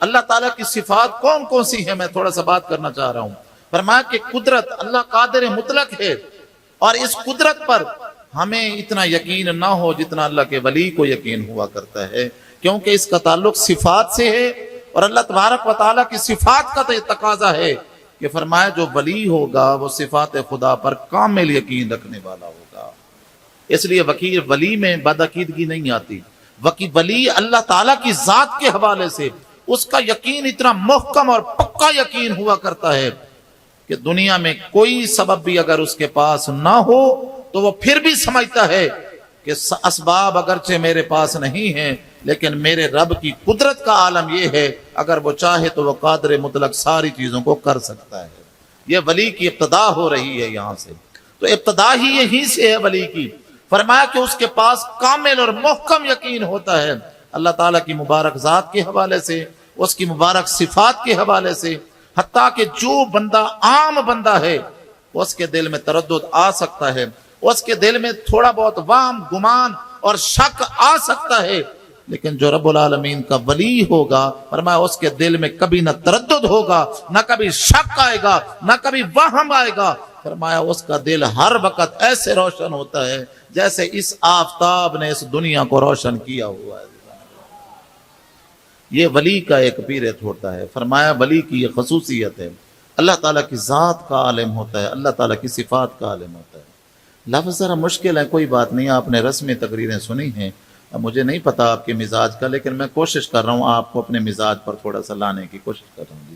اللہ تعالیٰ کی صفات کون کون سی ہیں، میں تھوڑا سا بات کرنا چاہ رہا ہوں۔ فرمایا کہ قدرت، اللہ قادر مطلق ہے، اور اس قدرت پر ہمیں اتنا یقین نہ ہو جتنا اللہ کے ولی کو یقین ہوا کرتا ہے، کیونکہ اس کا تعلق صفات سے ہے، اور اللہ تبارک و تعالیٰ کی صفات کا تقاضا ہے کہ فرمایا جو ولی ہوگا وہ صفات خدا پر کامل یقین رکھنے والا ہوگا۔ اس لیے ولی میں بدعقیدگی نہیں آتی۔ ولی اللہ تعالیٰ کی ذات کے حوالے سے اس کا یقین اتنا محکم اور پکا یقین ہوا کرتا ہے کہ دنیا میں کوئی سبب بھی اگر اس کے پاس نہ ہو تو وہ پھر بھی سمجھتا ہے کہ اسباب اگرچہ میرے پاس نہیں ہیں، لیکن میرے رب کی قدرت کا عالم یہ ہے، اگر وہ چاہے تو وہ قادر مطلق ساری چیزوں کو کر سکتا ہے۔ یہ ولی کی ابتدا ہو رہی ہے یہاں سے، تو ابتدا ہی یہیں سے ہے ولی کی۔ فرمایا کہ اس کے پاس کامل اور محکم یقین ہوتا ہے اللہ تعالیٰ کی مبارک ذات کے حوالے سے، اس کی مبارک صفات کے حوالے سے، حتیٰ کہ جو بندہ عام بندہ ہے اس کے دل میں تردد آ سکتا ہے، اس کے دل میں تھوڑا بہت وہم، گمان اور شک آ سکتا ہے، لیکن جو رب العالمین کا ولی ہوگا فرمایا اس کے دل میں کبھی نہ تردد ہوگا، نہ کبھی شک آئے گا، نہ کبھی وہم آئے گا۔ فرمایا اس کا دل ہر وقت ایسے روشن ہوتا ہے جیسے اس آفتاب نے اس دنیا کو روشن کیا ہوا ہے۔ یہ ولی کا ایک پیرت ہوتا ہے۔ فرمایا ولی کی یہ خصوصیت ہے، اللہ تعالیٰ کی ذات کا عالم ہوتا ہے، اللہ تعالیٰ کی صفات کا عالم ہوتا ہے۔ لفظ ذرا مشکل ہے، کوئی بات نہیں، آپ نے رسمی تقریریں سنی ہیں، مجھے نہیں پتا آپ کے مزاج کا، لیکن میں کوشش کر رہا ہوں آپ کو اپنے مزاج پر تھوڑا سا لانے کی کوشش کر رہا ہوں۔